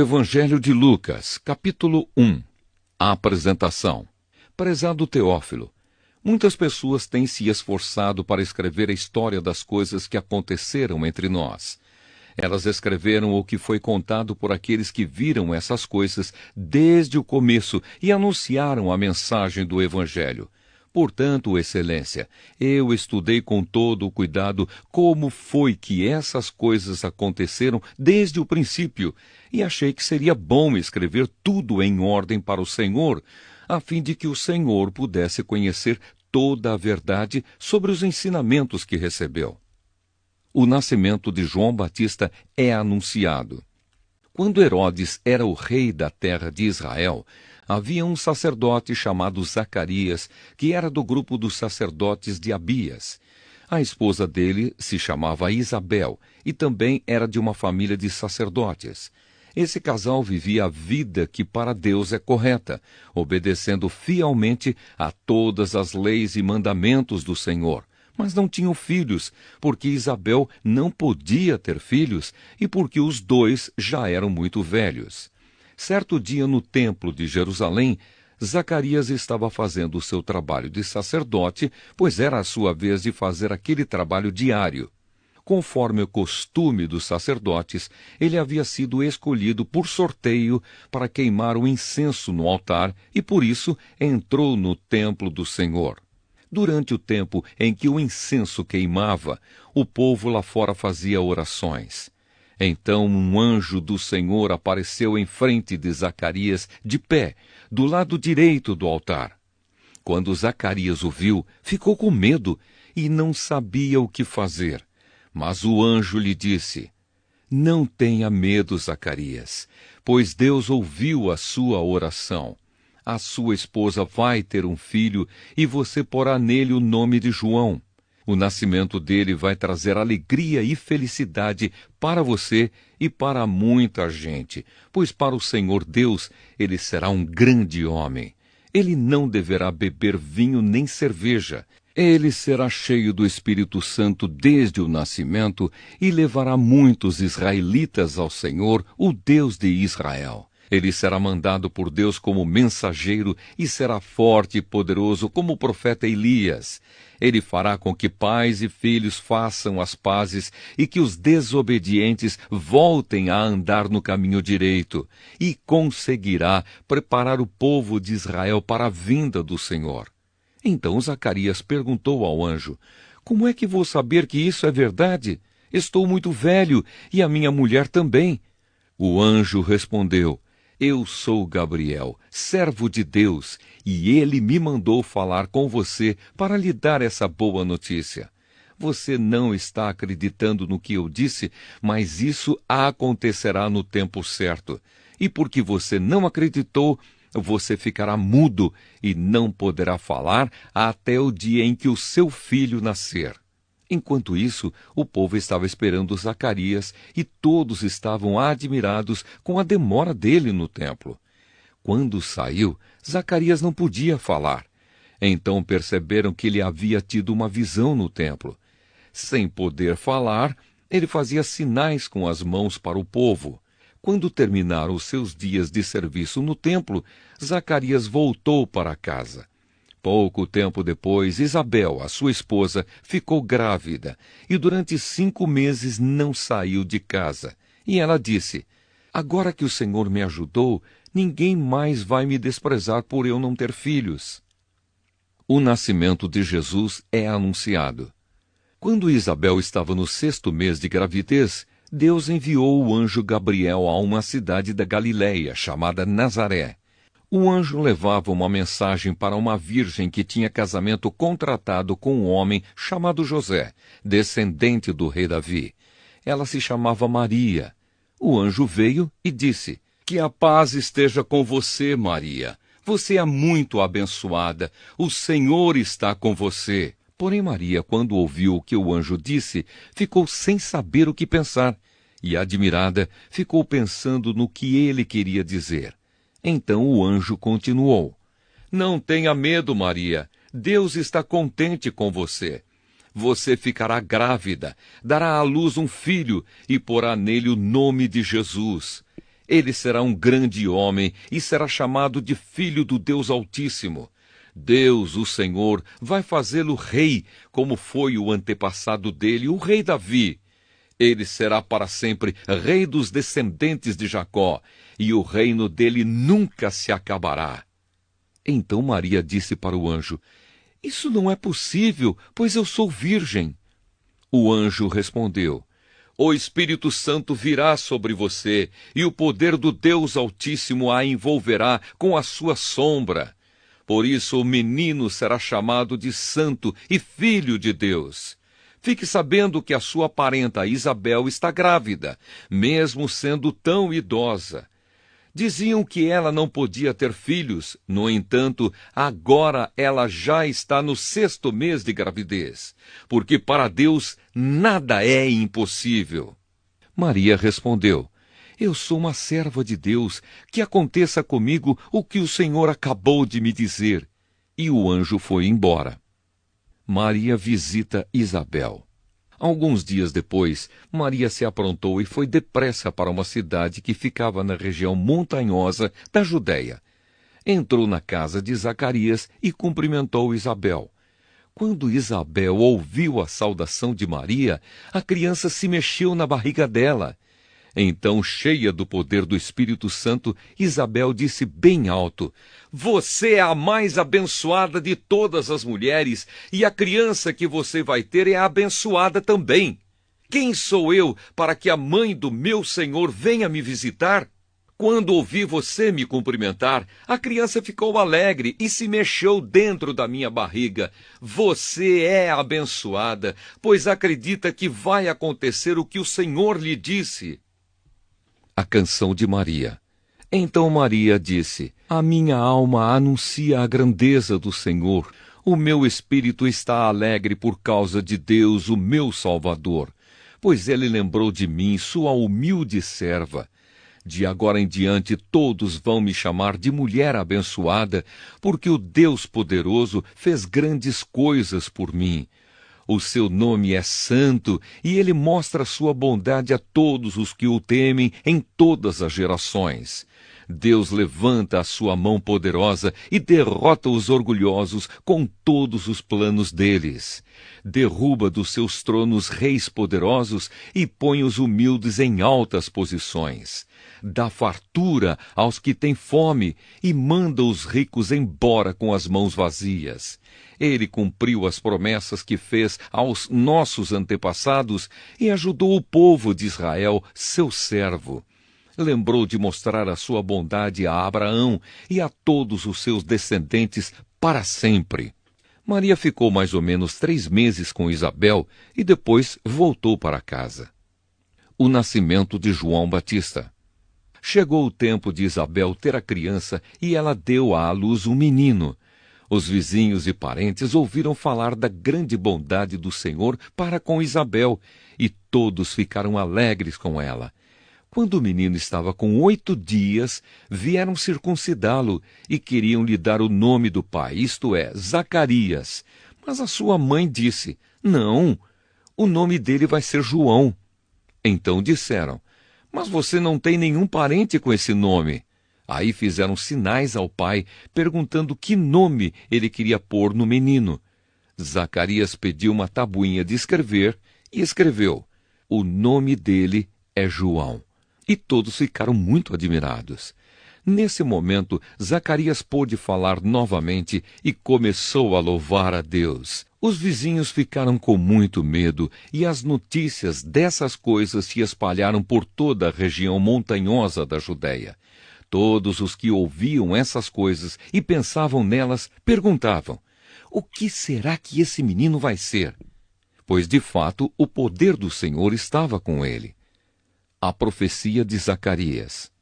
Evangelho de Lucas, capítulo 1. A apresentação. Prezado Teófilo, muitas pessoas têm se esforçado para escrever a história das coisas que aconteceram entre nós. Elas escreveram o que foi contado por aqueles que viram essas coisas desde o começo e anunciaram a mensagem do Evangelho. Portanto, Excelência, eu estudei com todo o cuidado como foi que essas coisas aconteceram desde o princípio, e achei que seria bom escrever tudo em ordem para o Senhor, a fim de que o Senhor pudesse conhecer toda a verdade sobre os ensinamentos que recebeu. O nascimento de João Batista é anunciado. Quando Herodes era o rei da terra de Israel, havia um sacerdote chamado Zacarias, que era do grupo dos sacerdotes de Abias. A esposa dele se chamava Isabel, e também era de uma família de sacerdotes. Esse casal vivia a vida que para Deus é correta, obedecendo fielmente a todas as leis e mandamentos do Senhor. Mas não tinham filhos, porque Isabel não podia ter filhos e porque os dois já eram muito velhos. Certo dia no templo de Jerusalém, Zacarias estava fazendo o seu trabalho de sacerdote, pois era a sua vez de fazer aquele trabalho diário. Conforme o costume dos sacerdotes, ele havia sido escolhido por sorteio para queimar o incenso no altar e, por isso, entrou no templo do Senhor. Durante o tempo em que o incenso queimava, o povo lá fora fazia orações. Então um anjo do Senhor apareceu em frente de Zacarias, de pé, do lado direito do altar. Quando Zacarias o viu, ficou com medo e não sabia o que fazer. Mas o anjo lhe disse: Não tenha medo, Zacarias, pois Deus ouviu a sua oração. A sua esposa vai ter um filho e você porá nele o nome de João. O nascimento dele vai trazer alegria e felicidade para você e para muita gente, pois para o Senhor Deus ele será um grande homem. Ele não deverá beber vinho nem cerveja. Ele será cheio do Espírito Santo desde o nascimento e levará muitos israelitas ao Senhor, o Deus de Israel. Ele será mandado por Deus como mensageiro e será forte e poderoso como o profeta Elias. Ele fará com que pais e filhos façam as pazes e que os desobedientes voltem a andar no caminho direito, e conseguirá preparar o povo de Israel para a vinda do Senhor. Então Zacarias perguntou ao anjo: Como é que vou saber que isso é verdade? Estou muito velho e a minha mulher também. O anjo respondeu: Eu sou Gabriel, servo de Deus, e ele me mandou falar com você para lhe dar essa boa notícia. Você não está acreditando no que eu disse, mas isso acontecerá no tempo certo. E porque você não acreditou, você ficará mudo e não poderá falar até o dia em que o seu filho nascer. Enquanto isso, o povo estava esperando Zacarias e todos estavam admirados com a demora dele no templo. Quando saiu, Zacarias não podia falar. Então perceberam que ele havia tido uma visão no templo. Sem poder falar, ele fazia sinais com as mãos para o povo. Quando terminaram os seus dias de serviço no templo, Zacarias voltou para casa. Pouco tempo depois, Isabel, a sua esposa, ficou grávida e durante 5 meses não saiu de casa. E ela disse: Agora que o Senhor me ajudou, ninguém mais vai me desprezar por eu não ter filhos. O nascimento de Jesus é anunciado. Quando Isabel estava no 6º mês de gravidez, Deus enviou o anjo Gabriel a uma cidade da Galileia, chamada Nazaré. O anjo levava uma mensagem para uma virgem que tinha casamento contratado com um homem chamado José, descendente do rei Davi. Ela se chamava Maria. O anjo veio e disse: Que a paz esteja com você, Maria. Você é muito abençoada. O Senhor está com você. Porém, Maria, quando ouviu o que o anjo disse, ficou sem saber o que pensar. E, admirada, ficou pensando no que ele queria dizer. Então o anjo continuou: Não tenha medo, Maria. Deus está contente com você. Você ficará grávida, dará à luz um filho e porá nele o nome de Jesus. Ele será um grande homem e será chamado de Filho do Deus Altíssimo. Deus, o Senhor, vai fazê-lo rei, como foi o antepassado dele, o rei Davi. Ele será para sempre rei dos descendentes de Jacó, e o reino dele nunca se acabará. Então Maria disse para o anjo: Isso não é possível, pois eu sou virgem. O anjo respondeu: O Espírito Santo virá sobre você, e o poder do Deus Altíssimo a envolverá com a sua sombra. Por isso o menino será chamado de Santo e Filho de Deus. Fique sabendo que a sua parenta Isabel está grávida, mesmo sendo tão idosa. Diziam que ela não podia ter filhos, no entanto, agora ela já está no 6º mês de gravidez, porque para Deus nada é impossível. Maria respondeu: Eu sou uma serva de Deus, que aconteça comigo o que o Senhor acabou de me dizer. E o anjo foi embora. Maria visita Isabel. Alguns dias depois, Maria se aprontou e foi depressa para uma cidade que ficava na região montanhosa da Judéia. Entrou na casa de Zacarias e cumprimentou Isabel. Quando Isabel ouviu a saudação de Maria, a criança se mexeu na barriga dela. Então, cheia do poder do Espírito Santo, Isabel disse bem alto: Você é a mais abençoada de todas as mulheres, e a criança que você vai ter é abençoada também. Quem sou eu para que a mãe do meu Senhor venha me visitar? Quando ouvi você me cumprimentar, a criança ficou alegre e se mexeu dentro da minha barriga. Você é abençoada, pois acredita que vai acontecer o que o Senhor lhe disse. A canção de Maria. Então Maria disse: A minha alma anuncia a grandeza do Senhor. O meu espírito está alegre por causa de Deus, o meu Salvador, pois ele lembrou de mim, sua humilde serva. De agora em diante todos vão me chamar de mulher abençoada, porque o Deus poderoso fez grandes coisas por mim. O seu nome é santo, e ele mostra sua bondade a todos os que o temem em todas as gerações. Deus levanta a sua mão poderosa e derrota os orgulhosos com todos os planos deles. Derruba dos seus tronos reis poderosos e põe os humildes em altas posições. Dá fartura aos que têm fome e manda os ricos embora com as mãos vazias. Ele cumpriu as promessas que fez aos nossos antepassados e ajudou o povo de Israel, seu servo. Lembrou de mostrar a sua bondade a Abraão e a todos os seus descendentes para sempre. Maria ficou mais ou menos 3 meses com Isabel e depois voltou para casa. O nascimento de João Batista. Chegou o tempo de Isabel ter a criança e ela deu à luz um menino. Os vizinhos e parentes ouviram falar da grande bondade do Senhor para com Isabel, e todos ficaram alegres com ela. Quando o menino estava com 8 dias, vieram circuncidá-lo e queriam lhe dar o nome do pai, isto é, Zacarias. Mas a sua mãe disse: Não, o nome dele vai ser João. Então disseram: Mas você não tem nenhum parente com esse nome. Aí fizeram sinais ao pai, perguntando que nome ele queria pôr no menino. Zacarias pediu uma tabuinha de escrever e escreveu: O nome dele é João. E todos ficaram muito admirados. Nesse momento, Zacarias pôde falar novamente e começou a louvar a Deus. Os vizinhos ficaram com muito medo e as notícias dessas coisas se espalharam por toda a região montanhosa da Judéia. Todos os que ouviam essas coisas e pensavam nelas perguntavam: O que será que esse menino vai ser? Pois, de fato, o poder do Senhor estava com ele. A profecia de Zacarias.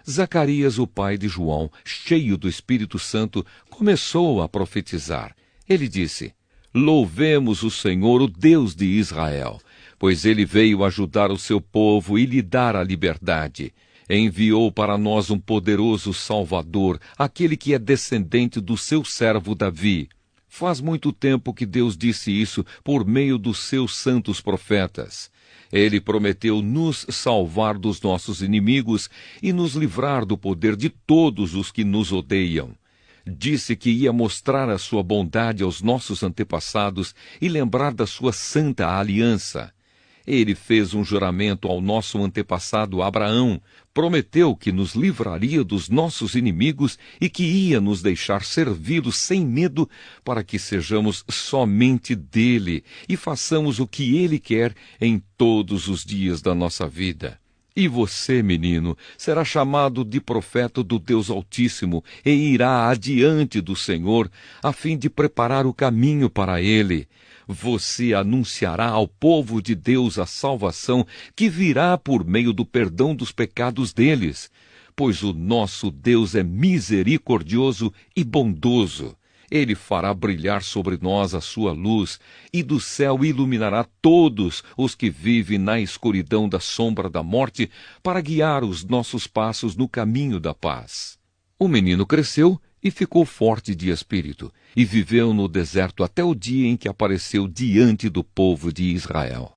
Zacarias, o pai de João, cheio do Espírito Santo, começou a profetizar. Ele disse: Louvemos o Senhor, o Deus de Israel, pois ele veio ajudar o seu povo e lhe dar a liberdade. Enviou para nós um poderoso Salvador, aquele que é descendente do seu servo Davi. Faz muito tempo que Deus disse isso por meio dos seus santos profetas. Ele prometeu nos salvar dos nossos inimigos e nos livrar do poder de todos os que nos odeiam. Disse que ia mostrar a sua bondade aos nossos antepassados e lembrar da sua santa aliança. Ele fez um juramento ao nosso antepassado Abraão, prometeu que nos livraria dos nossos inimigos e que ia nos deixar servi-lo sem medo para que sejamos somente dele e façamos o que ele quer em todos os dias da nossa vida. E você, menino, será chamado de profeta do Deus Altíssimo e irá adiante do Senhor, a fim de preparar o caminho para ele. Você anunciará ao povo de Deus a salvação que virá por meio do perdão dos pecados deles, pois o nosso Deus é misericordioso e bondoso. Ele fará brilhar sobre nós a sua luz, e do céu iluminará todos os que vivem na escuridão da sombra da morte, para guiar os nossos passos no caminho da paz. O menino cresceu e ficou forte de espírito, e viveu no deserto até o dia em que apareceu diante do povo de Israel.